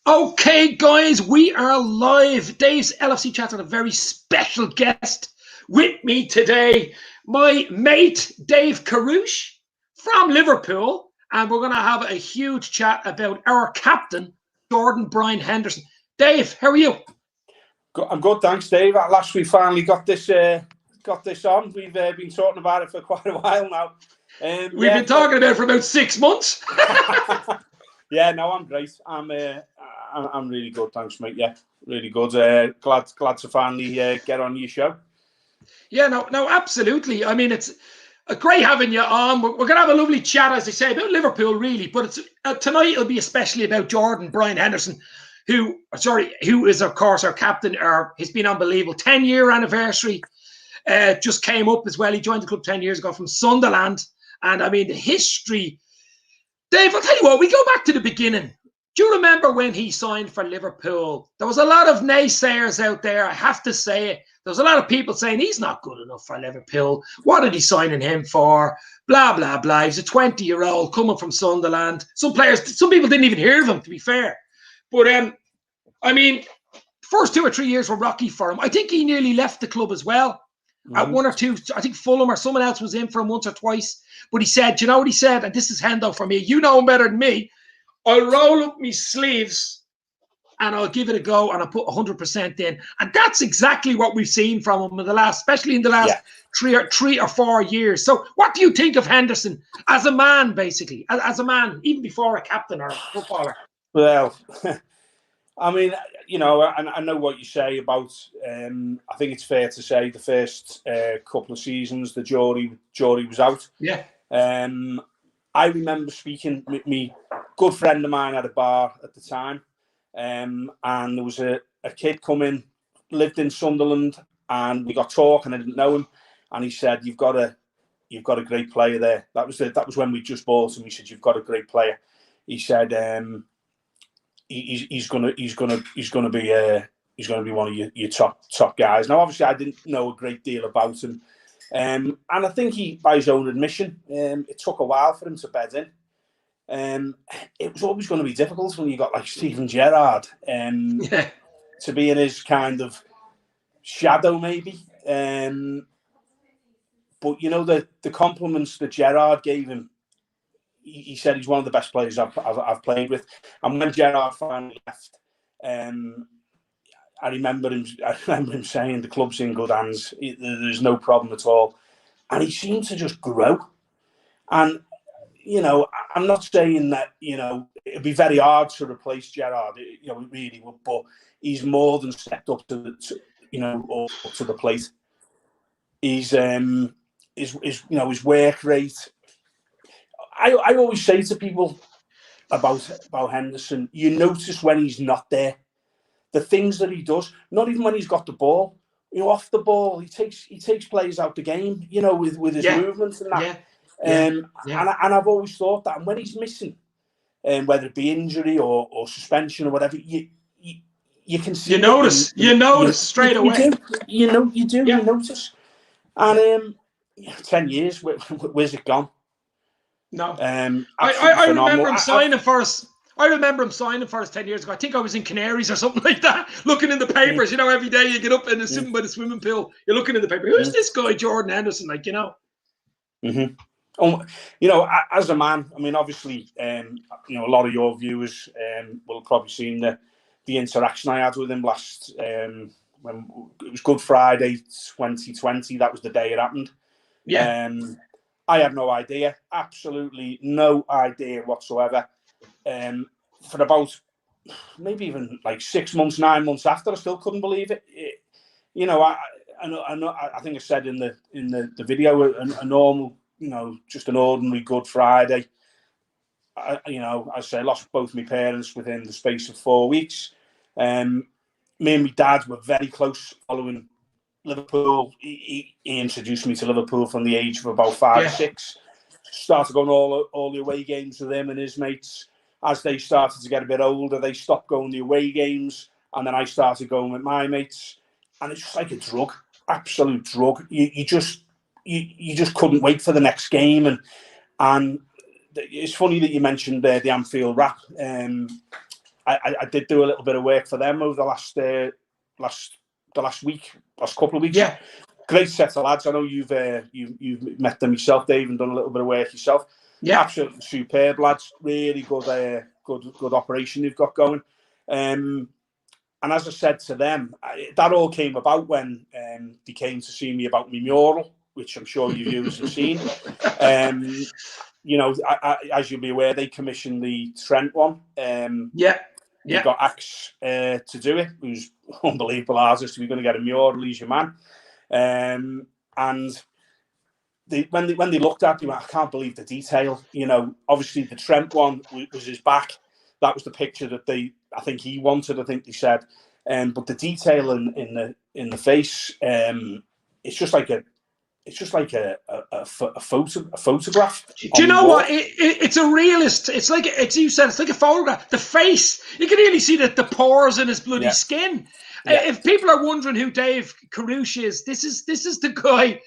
Okay, guys, we are live. Dave's LFC Chat with a very special guest with me today, my mate Dave KERRUSH from Liverpool, and we're going to have a huge chat about our captain, Henderson. Dave, how are you? I'm good, thanks, Dave. At last, we finally got this on. We've been talking about it for quite a while now. We've been talking about it for about 6 months. Yeah, no, I'm great. I'm really good, thanks, mate. Yeah, really good. Glad to finally get on your show. Yeah, no, absolutely. I mean, it's great having you on. We're going to have a lovely chat, as I say, about Liverpool, really. But it's tonight it'll be especially about Henderson, who is, of course, our captain. He's been unbelievable. 10-year anniversary just came up as well. He joined the club 10 years ago from Sunderland. And, I mean, the history. Dave, I'll tell you what, we go back to the beginning. Do you remember when he signed for Liverpool? There was a lot of naysayers out there. I have to say it. There was a lot of people saying he's not good enough for Liverpool. What are they signing him for? Blah, blah, blah. He's a 20-year-old coming from Sunderland. Some people didn't even hear of him, to be fair. But, I mean, first 2 or 3 years were rocky for him. I think he nearly left the club as well. At 1 or 2, I think Fulham or someone else was in for him once or twice. But he said, do you know what he said? And this is Hendo for me. You know him better than me. I'll roll up my sleeves and I'll give it a go and I'll put 100% in. And that's exactly what we've seen from him especially in the last 3 or 4 years. So what do you think of Henderson as a man, basically? As a man, even before a captain or a footballer? Well, I mean, you know, I know what you say about, I think it's fair to say the first couple of seasons, the jury was out. Yeah. I remember speaking with me good friend of mine at a bar at the time, and there was a kid come in, lived in Sunderland, and we got talking. I didn't know him, and he said, "You've got a great player there." That was when we just bought him. He said, "You've got a great player." He said, "He's gonna be one of your top guys." Now, obviously, I didn't know a great deal about him, and I think he, by his own admission, it took a while for him to bed in. It was always going to be difficult when you got like Steven Gerrard to be in his kind of shadow, maybe. But you know, the compliments that Gerrard gave him, he said he's one of the best players I've played with. And when Gerrard finally left, I remember him saying the club's in good hands. There's no problem at all, and he seemed to just grow. And you know, I'm not saying that, you know, it'd be very hard to replace Gerrard, you know, it really would, but he's more than stepped up to the plate. He's his work rate. I always say to people about Henderson, you notice when he's not there, the things that he does, not even when he's got the ball, you know, off the ball, he takes players out the game, you know, with his movements and that. Yeah. And I've always thought that, and when he's missing, whether it be injury or suspension or whatever, you can see. You notice straight away. You notice. And 10 years, where's it gone? No. I remember him signing for us. I remember him signing for us 10 years ago. I think I was in Canaries or something like that, looking in the papers. You know, every day you get up and sitting by the swimming pool, you're looking in the paper. Who's this guy, Jordanhenderson? Like, you know. Mm-hmm. You know, as a man, I mean, obviously, you know, a lot of your viewers will have probably seen the interaction I had with him last, when it was Good Friday 2020. That was the day it happened. Yeah. I had no idea, absolutely no idea whatsoever. For about maybe even like 6 months, 9 months after, I still couldn't believe it. You know, I think I said in the video, a normal, you know, just an ordinary Good Friday. You know, I say I lost both my parents within the space of 4 weeks. Me and my dad were very close following Liverpool. He introduced me to Liverpool from the age of about 5 or 6. Started going all the away games with him and his mates. As they started to get a bit older, they stopped going the away games, and then I started going with my mates. And it's just like a drug, absolute drug. You just couldn't wait for the next game. And it's funny that you mentioned the Anfield rap. I did do a little bit of work for them over the last couple of weeks. Yeah. Great set of lads. I know you've met them yourself, Dave, and done a little bit of work yourself. Yeah. Absolutely superb lads. Really good, good operation you've got going. And as I said to them, that all came about when they came to see me about my mural, which I'm sure your viewers have seen. You know, as you'll be aware, they commissioned the Trent one. They got Axe to do it, who's unbelievable artist. We're going to get a mural, he's your man. And when they looked at it, they went, I can't believe the detail. You know, obviously the Trent one was his back. That was the picture that I think he wanted. I think they said, but the detail in the face, it's just like a photograph. Do you know what? It's a realist. It's like you said. It's like a photograph. The face, you can really see the pores in his bloody skin. Yeah. If people are wondering who Dave KERRUSH is, this is the guy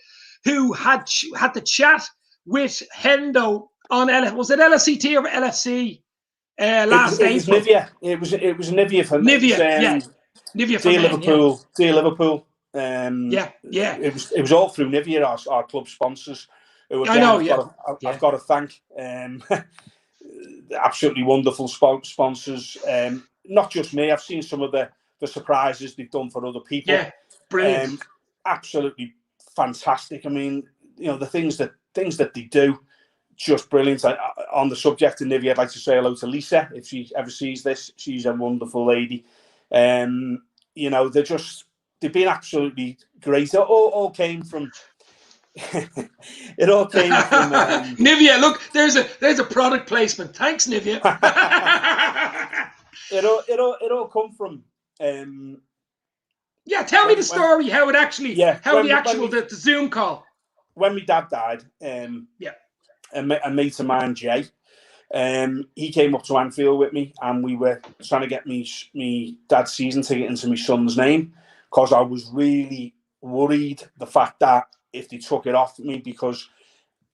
who had the chat with Hendo on was it LFCT or LFC last April? It was Nivea for Nivea. Nivea for Liverpool. Yeah. Dear Liverpool. It was all through Nivea, our club sponsors. Who again, I've got to thank. Absolutely wonderful sponsors. Not just me. I've seen some of the surprises they've done for other people. Yeah, brilliant. Absolutely fantastic. I mean, you know, the things that they do, just brilliant. On the subject of Nivea, I'd like to say hello to Lisa if she ever sees this. She's a wonderful lady. You know, they've been absolutely great. It all came from. It all came from Nivea. Look, there's a product placement. Thanks, Nivea. it all come from. Tell me the story. How it actually. The Zoom call. When my dad died. A mate of mine, Jay. He came up to Anfield with me, and we were trying to get me dad's season ticket into my son's name, because I was really worried the fact that if they took it off me, because,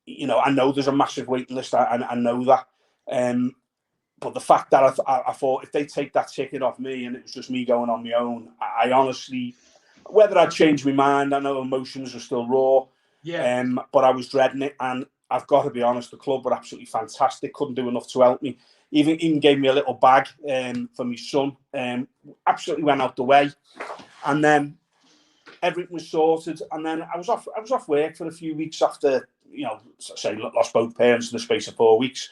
you know, I know there's a massive waiting list, I know that, but the fact that I thought if they take that ticket off me and it was just me going on my own, I honestly, whether I'd changed my mind, I know emotions were still raw, but I was dreading it. And I've got to be honest, the club were absolutely fantastic. Couldn't do enough to help me. Even gave me a little bag for my son. Absolutely went out the way. And then everything was sorted. And then I was off work for a few weeks after, you know, say lost both parents in the space of 4 weeks.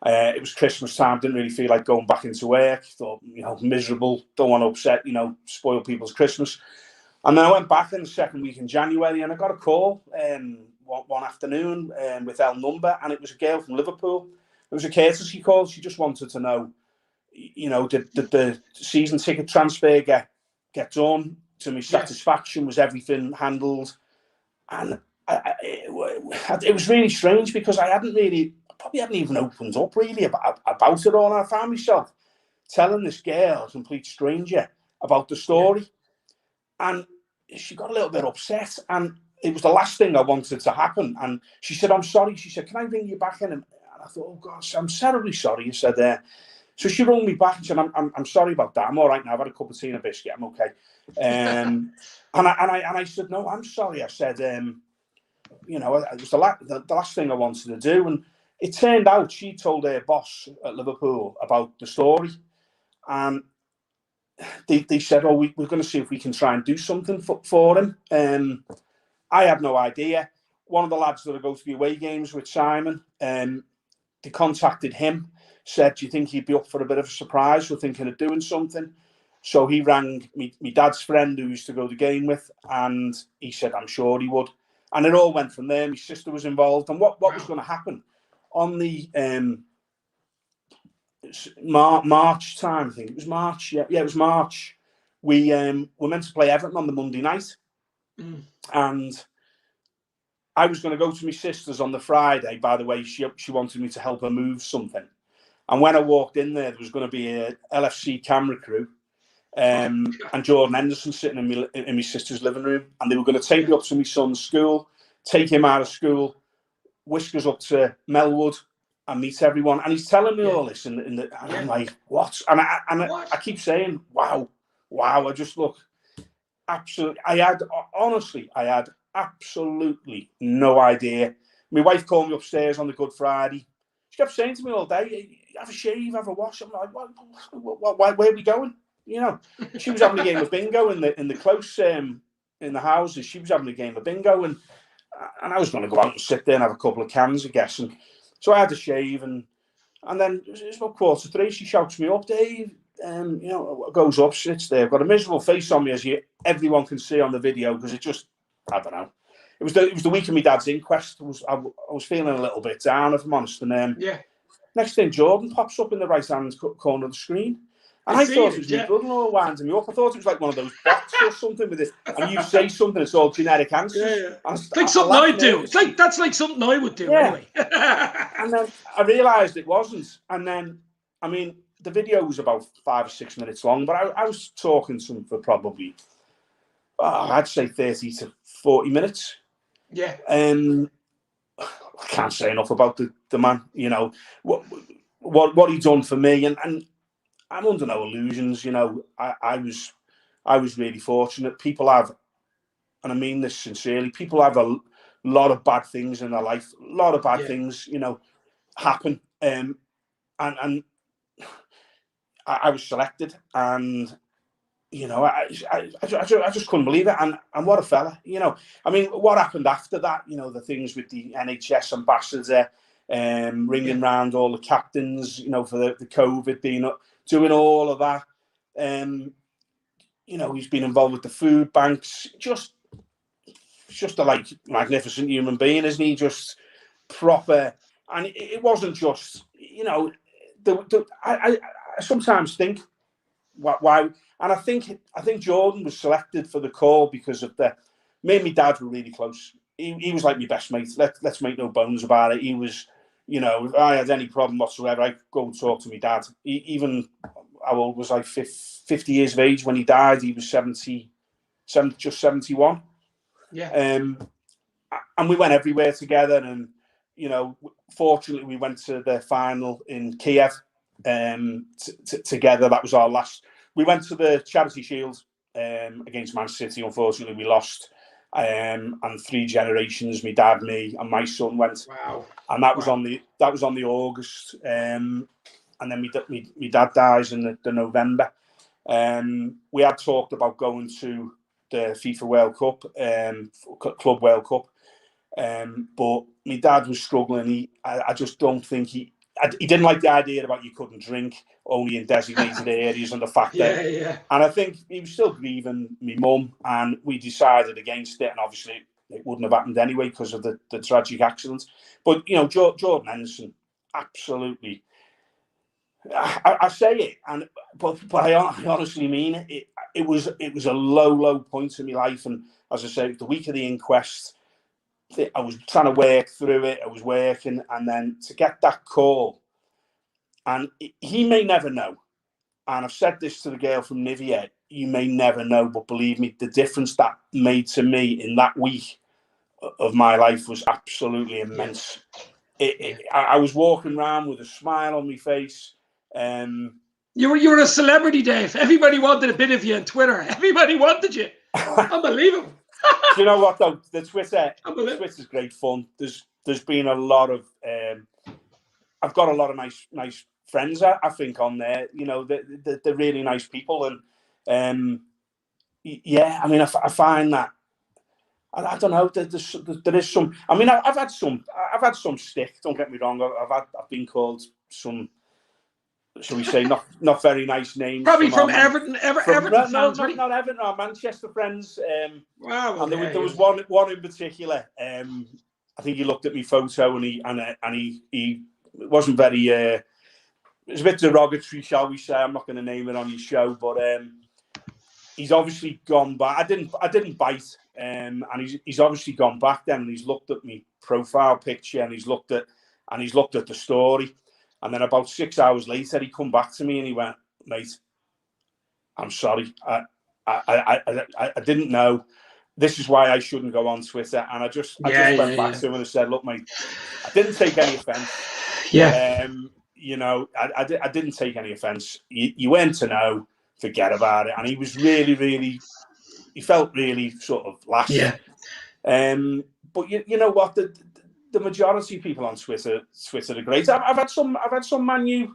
It was Christmas time. Didn't really feel like going back into work. Thought, you know, miserable. Don't want to upset, you know, spoil people's Christmas. And then I went back in the second week in January, and I got a call one afternoon with L number, and it was a girl from Liverpool. It was a courtesy call. She just wanted to know, you know, did the season ticket transfer get done to my satisfaction? Was everything handled? And it was really strange, because I probably hadn't even opened up really about it all. And I found myself telling this girl, a complete stranger, about the story. And she got a little bit upset, and it was the last thing I wanted to happen. And she said, I'm sorry. She said, can I ring you back in? And I thought, oh gosh, I'm terribly sorry. You said so she rang me back and said, I'm sorry about that. I'm all right now. I've had a cup of tea and a biscuit. I'm okay. And I said, no, I'm sorry. I said, you know, it was the last thing I wanted to do. And it turned out she told her boss at Liverpool about the story. And they said, oh, we're going to see if we can try and do something for him. I had no idea. One of the lads that I go to the away games with, Simon, they contacted him, said, do you think he'd be up for a bit of a surprise? We're thinking of doing something. So he rang me dad's friend who used to go to the game with, and he said, I'm sure he would. And it all went from there. My sister was involved. And what was going to happen on the March time, I think it was March. Yeah, it was March. We were meant to play Everton on the Monday night. And I was going to go to my sister's on the Friday. By the way, she wanted me to help her move something. And when I walked in there was going to be a LFC camera crew and Jordanhenderson sitting in my sister's living room. And they were going to take me up to my son's school, take him out of school, whisk us up to Melwood, and meet everyone. And he's telling me all this, and I'm like, what? And I keep saying, wow. I just look, absolutely. I had absolutely no idea. My wife called me upstairs on the Good Friday. She kept saying to me all day, have a shave, have a wash. I'm like, where are we going? You know, she was having a game of bingo in the close in the houses. She was having a game of bingo, and I was going to go out and sit there and have a couple of cans, I guess. And so I had to shave, and then it was about 2:45. She shouts me up, Dave. You know, goes up, sits there. I've got a miserable face on me, as everyone can see on the video, because it just, I don't know. It was the week of my dad's inquest. I was feeling a little bit down, if I'm honest. And next thing, Jordan pops up in the right-hand corner of the screen. And I thought it was my brother-in-law winding me up. I thought it was like one of those bots or something with it. And you say something, it's all generic answers. It's like something I'd do. That's like something I would do anyway. And then I realised it wasn't. And then, I mean, the video was about 5 or 6 minutes long, but I was talking to him for probably, I'd say 30 to 40 minutes. Yeah. I can't say enough about the man. You know what he done for me, and I'm under no illusions. You know, I was really fortunate. People have, and I mean this sincerely, people have a lot of bad things in their life. A lot of bad things, you know, happen. And I was selected, and you know, I just couldn't believe it. And what a fella, you know. I mean, what happened after that? You know, the things with the NHS ambassador, ringing round all the captains, you know, for the COVID, doing all of that. You know, he's been involved with the food banks. Just a magnificent human being, isn't he? Just proper. And it wasn't just, you know, I sometimes think why. And I think Jordan was selected for the call because of me and my dad were really close. He was like my best mate. Let's make no bones about it. He was, you know, if I had any problem whatsoever, I'd go and talk to my dad. Even how old was I? 50 years of age when he died. He was just 71. Yeah. And we went everywhere together. And, you know, fortunately, we went to the final in Kiev together. That was our last. We went to the Charity Shield against Man City. Unfortunately, we lost. And 3 generations, my dad, me, and my son went. Wow! And that was on the August. And then my dad dies in the November. We had talked about going to the FIFA World Cup, Club World Cup, but my dad was struggling. I just don't think he didn't like the idea about you couldn't drink only in designated areas, and the fact that, and I think he was still grieving my mum, and we decided against it, and obviously it wouldn't have happened anyway because of the tragic accident. But, you know, Jordanhenderson, absolutely. I say it, but I honestly mean it. It was a low point in my life, and as I said, the week of the inquest, I was trying to work through it. I was working, and then to get that call, and he may never know. And I've said this to the girl from Nivea, you may never know, but believe me, the difference that made to me in that week of my life was absolutely immense. I was walking around with a smile on my face. You were a celebrity, Dave. Everybody wanted a bit of you on Twitter. Everybody wanted you. Unbelievable. Do you know what though? The Twitter's great fun. There's been a lot of I've got a lot of nice friends, I think, on there. You know, they're really nice people, and yeah, I mean, I find that I don't know. There is some. I mean, I've had some stick. Don't get me wrong. I've been called some, shall we say, not very nice names. Probably from Everton. Everton fans, not Everton, our Manchester friends. Wow. And there was one in particular. I think he looked at my photo and he wasn't very. It was a bit derogatory, shall we say? I'm not going to name it on your show, but he's obviously gone back. I didn't bite, and he's obviously gone back then, and he's looked at my profile picture, and he's looked at the story. And then about 6 hours later, he come back to me and he went, "Mate, I'm sorry. I didn't know. This is why I shouldn't go on Twitter." And I just went back to him and I said, "Look, mate, I didn't take any offence. Yeah. You know, I didn't take any offence. You went to know, forget about it. And he was really, he felt really sort of lashed. Yeah. But you know what? The majority of people on Twitter are great. I've had some Man U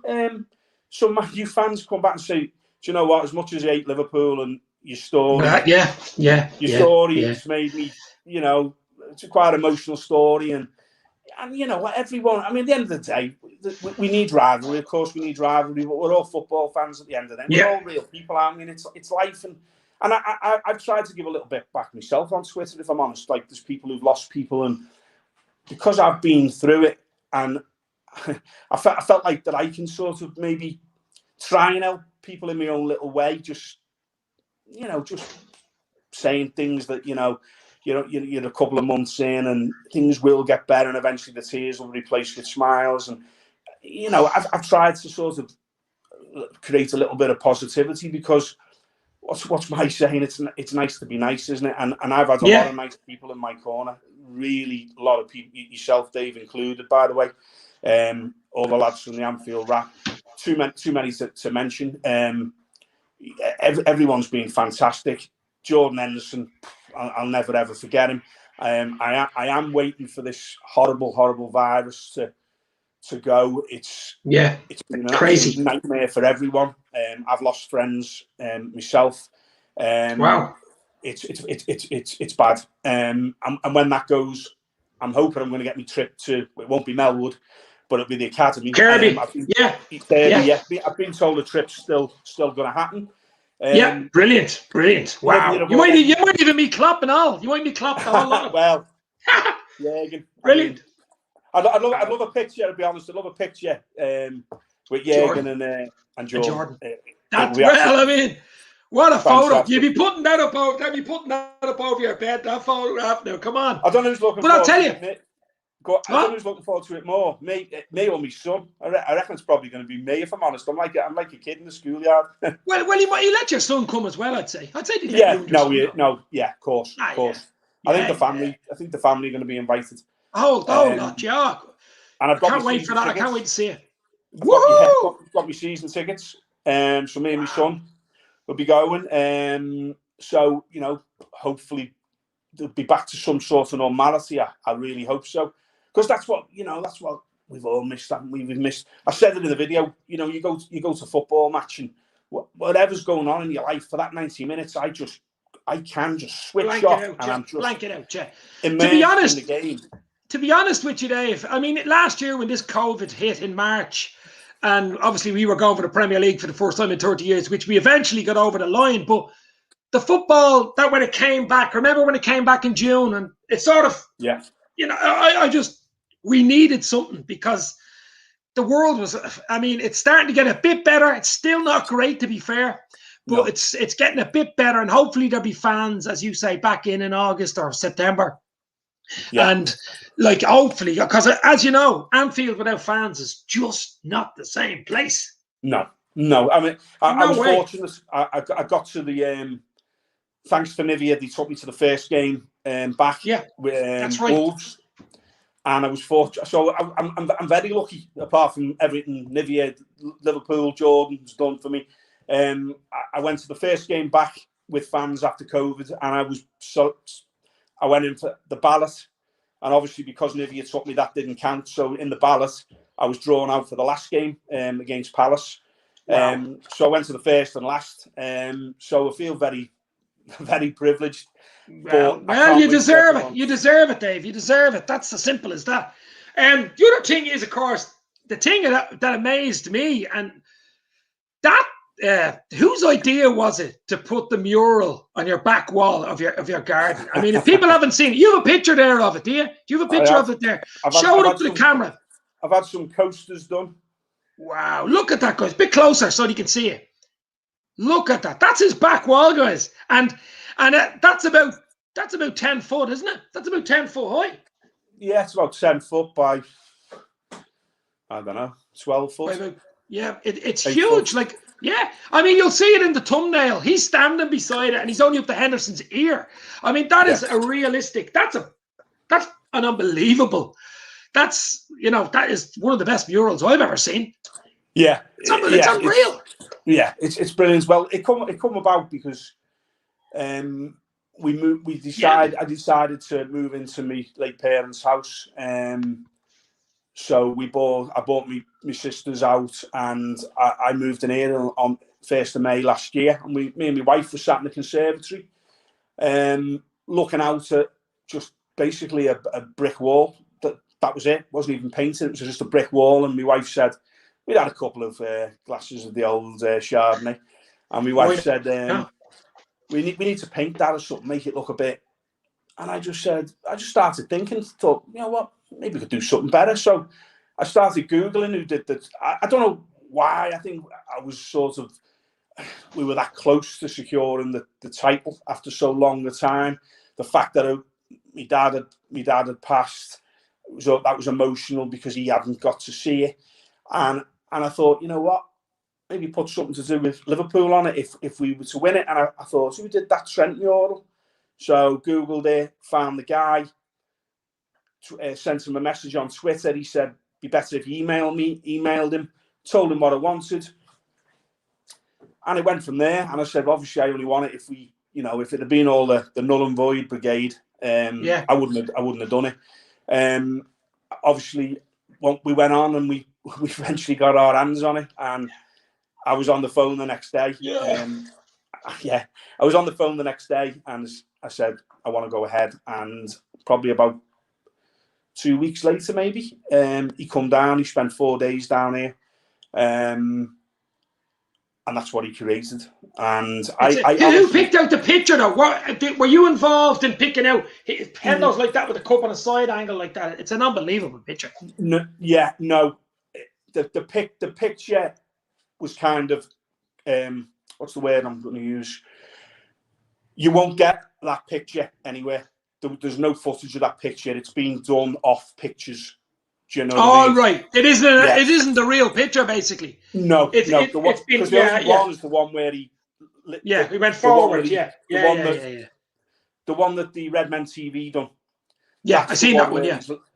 fans come back and say, do you know what? As much as you hate Liverpool and your story, your story has made me, you know, it's a quite emotional story, and you know what, everyone. I mean, at the end of the day, we need rivalry. Of course, we need rivalry, but we're all football fans at the end of the day. We're all real people, aren't we? And it's life, and I've tried to give a little bit back myself on Twitter, if I'm honest. Like, there's people who've lost people, and because I've been through it, and I felt like that I can sort of maybe try and help people in my own little way, just, you know, just saying things that, you know, you're a couple of months in and things will get better, and eventually the tears will be replaced with smiles. And, you know, I've tried to sort of create a little bit of positivity, because what's my saying? It's nice to be nice, isn't it? And I've had a lot of nice people in my corner. Really, a lot of people, yourself, Dave, included, by the way. All the lads from the Anfield Rap. Too many to mention. Everyone's been fantastic. Jordanhenderson, I'll never ever forget him. I am waiting for this horrible virus to go. It's been an crazy nightmare for everyone. I've lost friends myself. Wow. It's bad. And when that goes, I'm hoping I'm going to get me trip to. It won't be Melwood, but it'll be the Academy. Kirby. I've been told the trip's still going to happen. Brilliant. Wow. You might even be Klopp and all. You might be Klopp the whole lot. Well, Jürgen. Brilliant. I'd love a picture, to be honest. I'd love a picture with Jürgen and Jordan. That's well, I mean, what a photo. You'd be putting that up over your bed, that photograph now. Come on. I don't know who's looking forward to it. I don't know who's looking forward to it more. Me or my son. I reckon it's probably going to be me, if I'm honest. I'm like a kid in the schoolyard. well, you let your son come as well, I'd say. Of course. I think the family are going to be invited. Oh, yeah. And I can't wait for that. I can't wait to see it. Got my season tickets. So me and my son will be going. So, you know, hopefully they'll be back to some sort of normality. I really hope so, because that's what we've all missed, haven't we? We've missed. I said it in the video. You know, you go to a football match, and whatever's going on in your life for that 90 minutes, I can just switch off, and I'm just blank it out. To be honest, in the game. To be honest with you, Dave, I mean, last year when this COVID hit in March, and obviously we were going for the Premier League for the first time in 30 years, which we eventually got over the line. But the football, that when it came back, remember when it came back in June, and it sort of, you know, we needed something, because the world was, I mean, it's starting to get a bit better. It's still not great, to be fair, but it's getting a bit better, and hopefully there'll be fans, as you say, back in August or September. And like, hopefully, because as you know, Anfield without fans is just not the same place. No. I mean, I was fortunate. I got to the thanks to Nivea, they took me to the first game back with that's right. Wolves, and I was fortunate. So I'm very lucky. Apart from everything Nivea, Liverpool, Jordan's done for me, I went to the first game back with fans after COVID, and I went in for the ballot, and obviously because Nivea took me, that didn't count. So in the ballot, I was drawn out for the last game against Palace. Wow. So I went to the first and last. So I feel very, very privileged. Well, you deserve it. You deserve it, Dave. You deserve it. That's as simple as that. And the other thing is, of course, the thing that amazed me, and that whose idea was it to put the mural on your back wall of your garden? I mean, if people haven't seen it, you have a picture there of it, do you? Do you have a picture of it there? Show it up to the camera. I've had some coasters done. Wow, look at that, guys. A bit closer so you can see it. Look at that. That's his back wall, guys. And that's about 10 foot, isn't it? That's about 10 foot high. Yeah, it's about 10 foot by, I don't know, 12 foot. It's huge. Like, yeah. I mean, you'll see it in the thumbnail. He's standing beside it, and he's only up to Henderson's ear. I mean, that is a realistic. That's an unbelievable that's, you know, that is one of the best murals I've ever seen. Yeah, it's unreal. It's brilliant. Well, it come about because we moved. I decided to move into my late parents' house. So I bought my sisters out, and I moved in here on 1st of May last year. And me and my wife were sat in the conservatory, looking out at just basically a brick wall. That was it. It wasn't even painted. It was just a brick wall. And my wife said, we'd had a couple of glasses of the old Chardonnay, and my wife said, we need to paint that or something, make it look a bit. And I just started thinking, thought, you know what, maybe we could do something better. So I started Googling who did that. I don't know why. I think I was we were that close to securing the title after so long a time. The fact that my dad had passed, that was emotional because he hadn't got to see it. And I thought, you know what, maybe put something to do with Liverpool on it if we were to win it. And I thought, who did that Trent mural? So Googled it, found the guy, sent him a message on Twitter. He said, be better if you email me. Emailed him, told him what I wanted. And it went from there. And I said, obviously, I only want it if it had been all the null and void brigade, I wouldn't have done it. Obviously, we went on and we eventually got our hands on it. And I was on the phone the next day. I was on the phone the next day, and I said, I want to go ahead. And probably about 2 weeks later, maybe, he come down. He spent 4 days down here, and that's what he created. And who picked out the picture though? Were you involved in picking out Hendo's like that with a cup on a side angle like that? It's an unbelievable picture. No. The picture was kind of what's the word I'm going to use? You won't get that picture anywhere. There's no footage of that picture. It's been done off pictures. Do you know what I mean? Right. It isn't the real picture, basically. No. Because the only one is the one where he. He went forward. The one that the Red Men TV done. Yeah, I seen that one.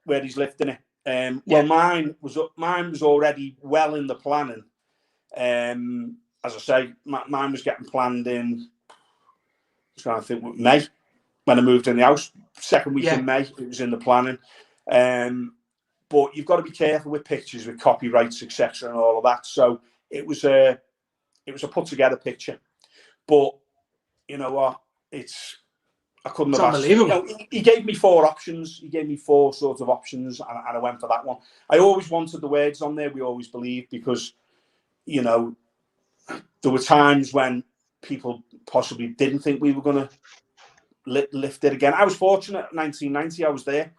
Where he's lifting it. Well, mine was already well in the planning. As I say, mine was getting planned in. I'm trying to think, May. When I moved in the house, second week in May, it was in the planning. But you've got to be careful with pictures, with copyrights, etc., and all of that. So it was a put together picture. But you know what? I couldn't have asked. You know, he gave me 4 options. He gave me 4 sort of options, and I went for that one. I always wanted the words on there. We always believed, because you know there were times when people possibly didn't think we were going to lift it again. I was fortunate. 1990, I was there.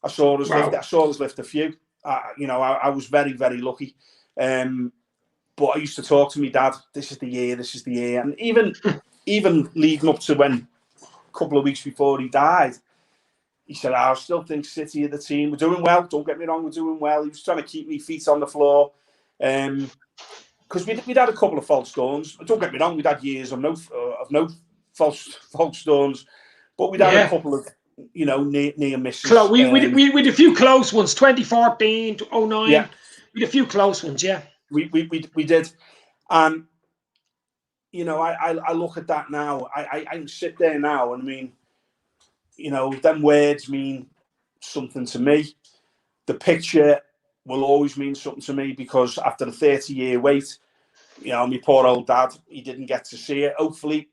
I saw us lift. I saw us lift a few. I was very, very lucky. But I used to talk to my dad. This is the year. And even leading up to when a couple of weeks before he died, he said, I still think City are the team. We're doing well. Don't get me wrong, we're doing well. He was trying to keep me feet on the floor. Because we'd had a couple of false dawns. Don't get me wrong, we'd had years of no false dawns, but we'd had a couple of near misses. We had a few close ones. 2014 to 09. Yeah. We had a few close ones. Yeah, we did, and I look at that now. I can sit there now, and I mean, them words mean something to me. The picture will always mean something to me, because after the 30-year wait, my poor old dad, he didn't get to see it. Hopefully,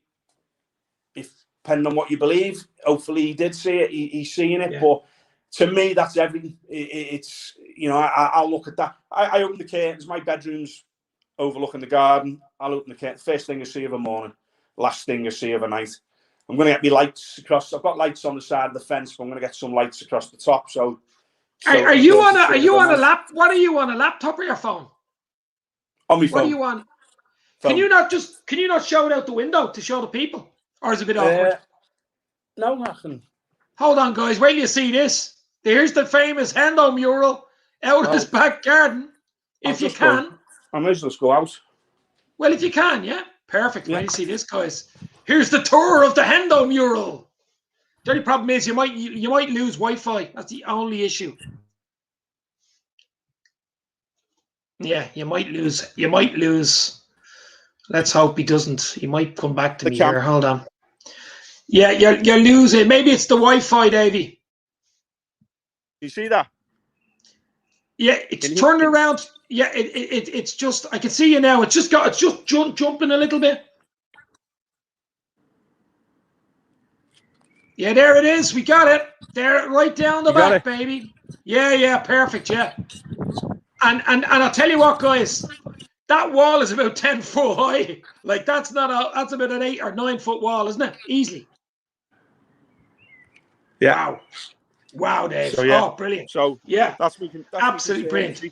depending on what you believe, hopefully he did see it. He's seen it. Yeah. But to me, that's everything. It's I'll look at that. I open the curtains. My bedroom's overlooking the garden. I'll open the curtains. First thing I see of a morning, last thing I see of a night. I'm going to get me lights across. I've got lights on the side of the fence, but I'm going to get some lights across the top. So are you on a lap? What are you on, a laptop or your phone? On my phone. What are you on? Phone. Can you not show it out the window to show the people, or is it a bit awkward? No, I can. Hold on, guys. Wait till you see this. Here's the famous Hendo mural out of his back garden. If you can, I might as well go out. Well, if you can, yeah, perfect. Wait till you see this, guys. Here's the tour of the Hendo mural. The only problem is you might lose Wi-Fi. That's the only issue. Yeah, you might lose. You might lose. Let's hope he doesn't. He might come back to The me camp. here. Hold on. Yeah, you're losing. Maybe it's the Wi-Fi, Davey. You see that? Yeah, it's turned around. Yeah, it's just. I can see you now. It's just jumping a little bit. Yeah, there it is. We got it. There, right down the back, baby. Yeah, perfect. Yeah. And I'll tell you what, guys. That wall is about 10 foot high. Like that's about an 8 or 9 foot wall, isn't it? Easily. Yeah. Wow, Dave. So, yeah. Oh, brilliant. So yeah, that's absolutely brilliant.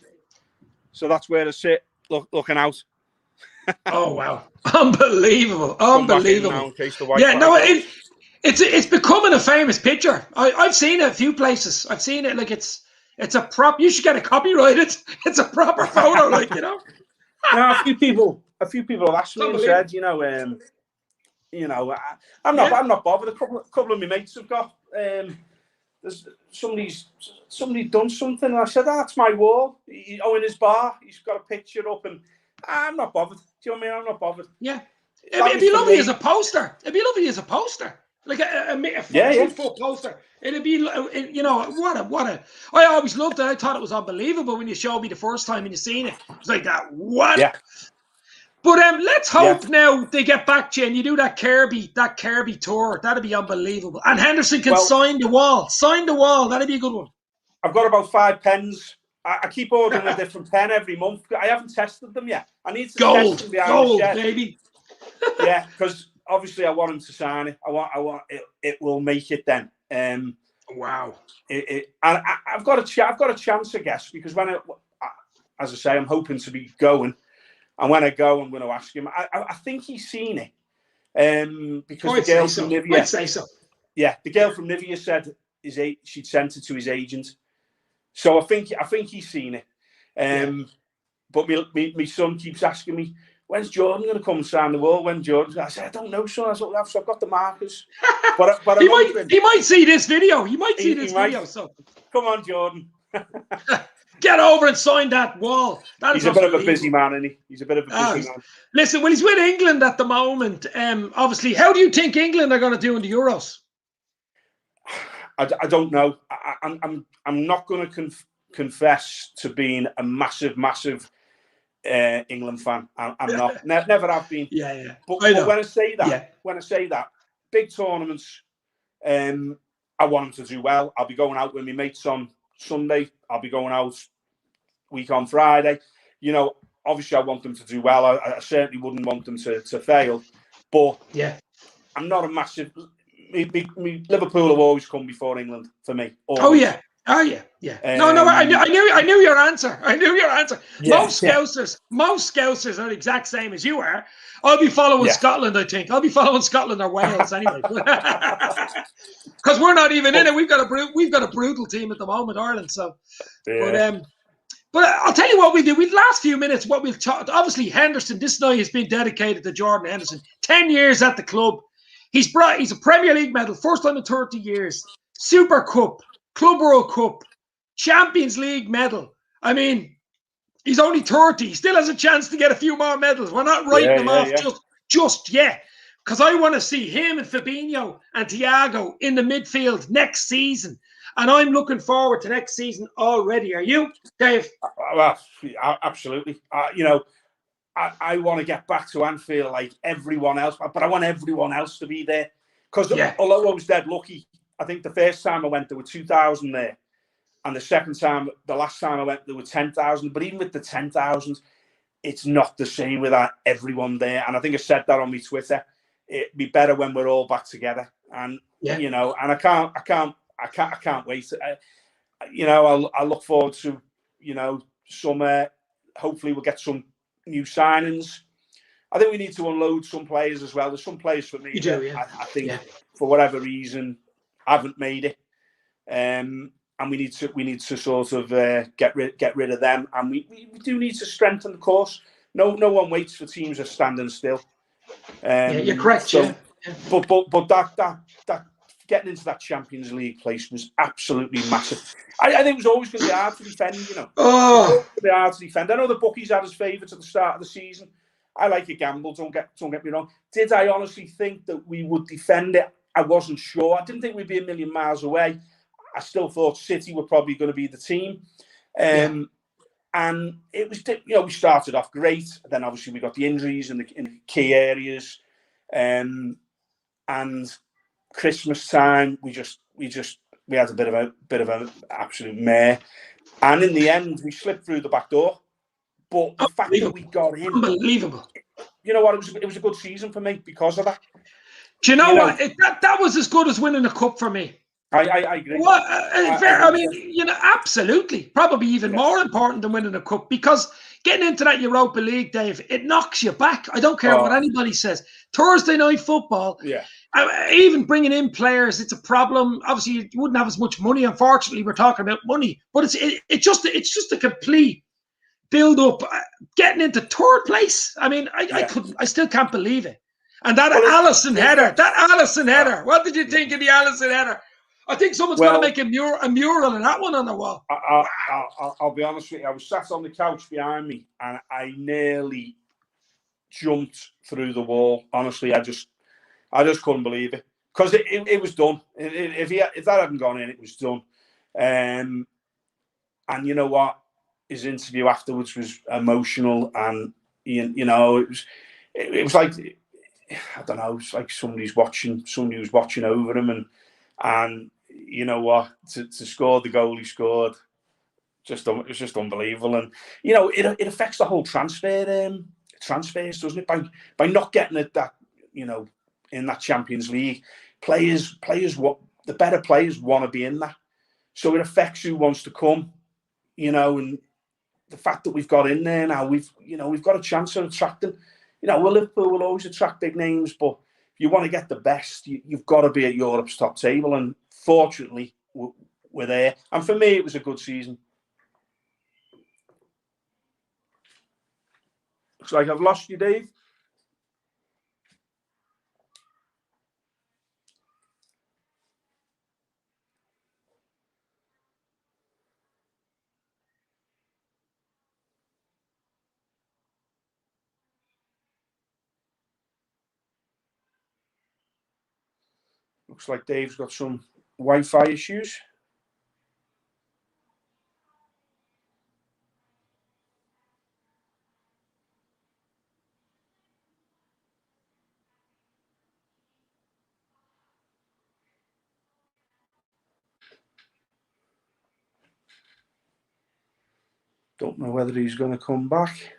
So that's where I sit, looking out. Oh wow, unbelievable. Now in case the Wi-Fi yeah, no, goes. it's becoming a famous picture. I've seen it a few places. I've seen it. Like it's a prop. You should get it copyrighted. It's a proper photo, like, you know. Now, a few people have asked me and said, I'm not bothered. A couple of my mates have got. There's somebody done something, and I said, that's my wall. In his bar, he's got a picture up, and I'm not bothered. Do you know what I mean? I'm not bothered. Yeah, it'd be lovely as a poster. It'd be lovely as a poster, like a 2-foot poster. It'd be, what a. I always loved it. I thought it was unbelievable when you showed me the first time and you seen it. It was like that. What? Yeah. But let's hope now they get back to you and you do that Kirby tour. That'd be unbelievable. And Henderson can sign the wall. Sign the wall. That'd be a good one. I've got about 5 pens. I keep ordering a different pen every month. I haven't tested them yet. I need to test them behind the shed. Baby. Yeah, because obviously I want him to sign it. I want it. It will make it then. Wow. I've got a chance, I guess, because as I say, I'm hoping to be going. And when I go, I'm going to ask him. I think he's seen it. Because the girl from Nivea. I'd say so. Yeah, the girl from Nivea said she'd sent it to his agent. So I think he's seen it. But my son keeps asking me, when's Jordan going to come and sign the wall? When Jordan? I said, I don't know, son. So I've got the markers. But he might see this video. He might see this video. So come on, Jordan. Get over and sign that wall. He's a bit of a busy man, isn't he? He's a bit of a busy man. Listen, well, he's with England at the moment. Obviously, how do you think England are going to do in the Euros? I don't know. I'm not going to confess to being a massive England fan. I'm not. Never have been. Yeah. But when I say that, big tournaments, I want them to do well. I'll be going out with my mates on Sunday. I'll be going out week on Friday. Obviously I want them to do well. I certainly wouldn't want them to fail. But I'm not a massive. Liverpool have always come before England for me. Always. Oh yeah. No. I knew your answer. Yeah, most Scousers are the exact same as you are. I'll be following Scotland. I think I'll be following Scotland or Wales anyway. Because we're not even in it. We've got a brutal team at the moment, Ireland. So, but I'll tell you what we do. With the last few minutes, what we'll talk. Obviously, Henderson. This night has been dedicated to Jordanhenderson. 10 years at the club. He's a Premier League medal, first time in 30 years. Super Cup, Club World Cup, Champions League medal. I mean, he's only 30. He still has a chance to get a few more medals. We're not writing him off just yet. Because I want to see him and Fabinho and Thiago in the midfield next season. And I'm looking forward to next season already. Are you, Dave? Well, absolutely. I want to get back to Anfield like everyone else, but I want everyone else to be there. Because although I was dead lucky, I think the first time I went, there were 2,000 there. And the last time I went, there were 10,000. But even with the 10,000, it's not the same without everyone there. And I think I said that on my Twitter. It'd be better when we're all back together. And, and I can't wait. I look forward to, summer. Hopefully we'll get some new signings. I think we need to unload some players as well. There's some players for me I think for whatever reason haven't made it, and we need to sort of get rid of them. And we do need to strengthen the course. No one waits for teams that are standing still. You're correct. But that getting into that Champions League place was absolutely massive. I think it was always going to be hard to defend, you know. Oh, It was going to be hard to defend. I know the bookies had his favourites at the start of the season. I like a gamble, don't get me wrong. Did I honestly think that we would defend it? I wasn't sure. I didn't think we'd be a million miles away. I still thought City were probably going to be the team. And it was, you know, we started off great. Then obviously we got the injuries in the key areas. And Christmas time, we had a bit of an absolute mare. And in the end, we slipped through the back door. But the fact that we got in, unbelievable. You know what? It was a good season for me because of that. Do you know what? That was as good as winning a cup for me. I agree. Well, I mean, you know, absolutely. Probably even more important than winning a cup, because getting into that Europa League, Dave, it knocks you back. I don't care what anybody says. Thursday night football, even bringing in players, it's a problem. Obviously, you wouldn't have as much money. Unfortunately, we're talking about money, but it's just a complete build up. Getting into third place. I mean, I still can't believe it. And that Alisson header. What did you think of the Alisson header? I think someone's going to make a mural of that one on the wall. I'll be honest with you. I was sat on the couch behind me, and I nearly jumped through the wall. Honestly, I just couldn't believe it, because it was done. If that hadn't gone in, it was done. And you know what? His interview afterwards was emotional, and you know, it was like, I don't know, it's like somebody was watching over him, and you know what, to score the goal he scored, it was just unbelievable. And you know, it affects the whole transfers, doesn't it? By not getting it, that, you know, in that Champions League, players what the better players want to be in that, so it affects who wants to come, you know. And the fact that we've got in there now, we've got a chance of attracting, you know, Liverpool will always attract big names, but if you want to get the best, you've got to be at Europe's top table. And fortunately, we're there. And for me, it was a good season. Looks like I've lost you, Dave. Looks like Dave's got some Wi-Fi issues. Don't know whether he's going to come back.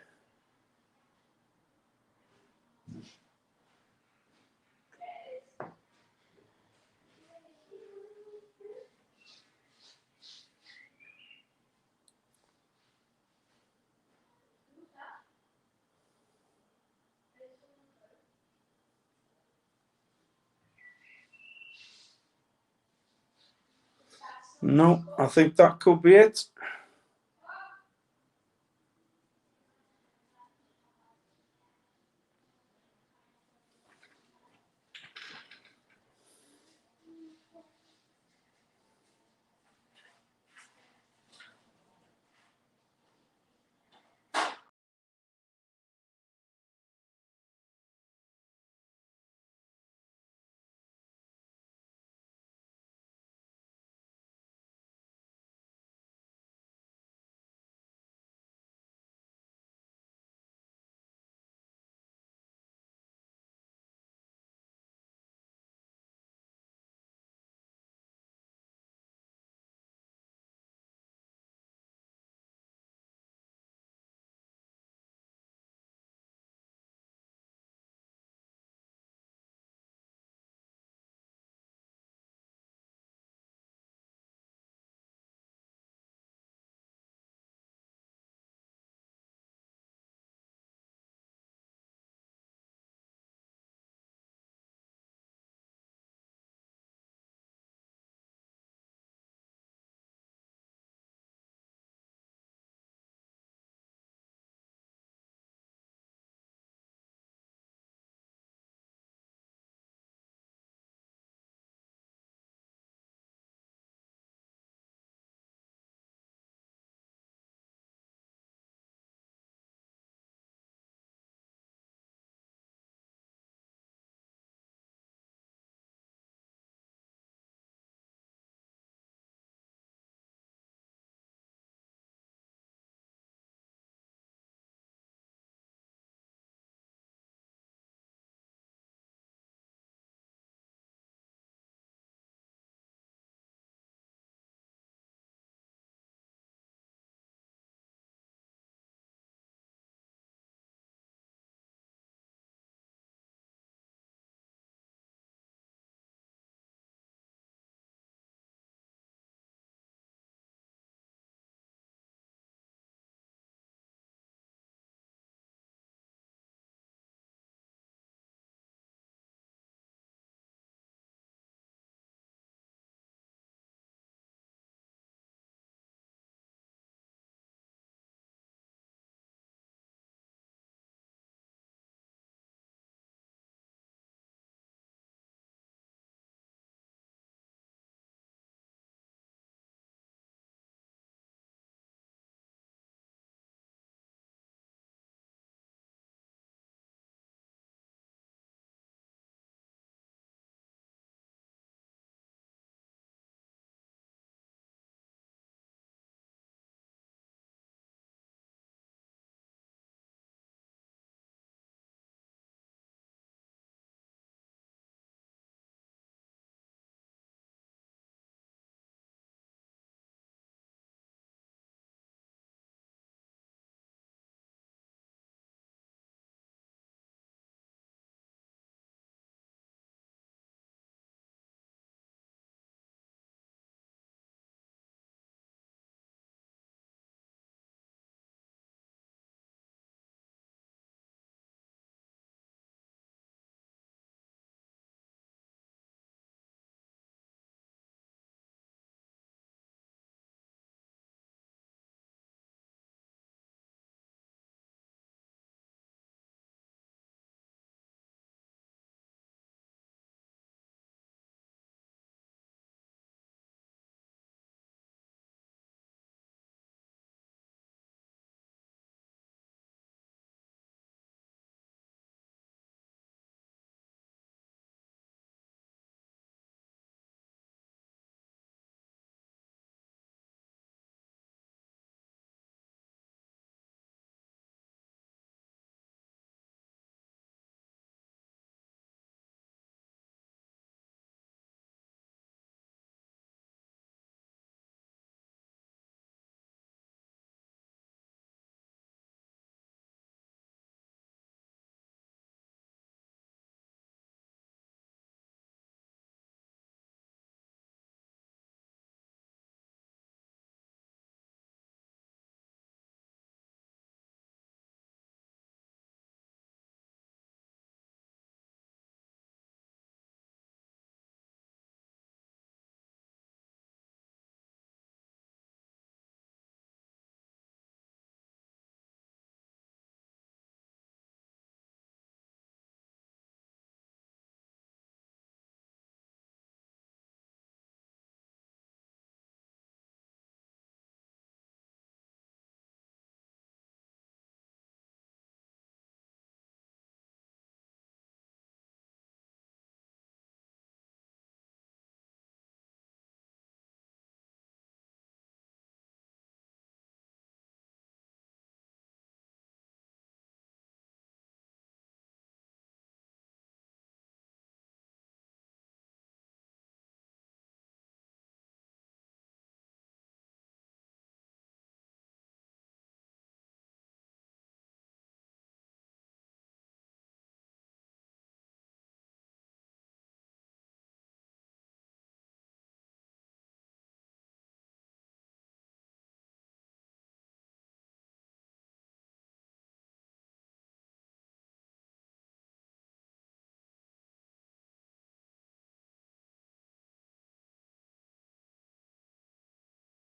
No, I think that could be it.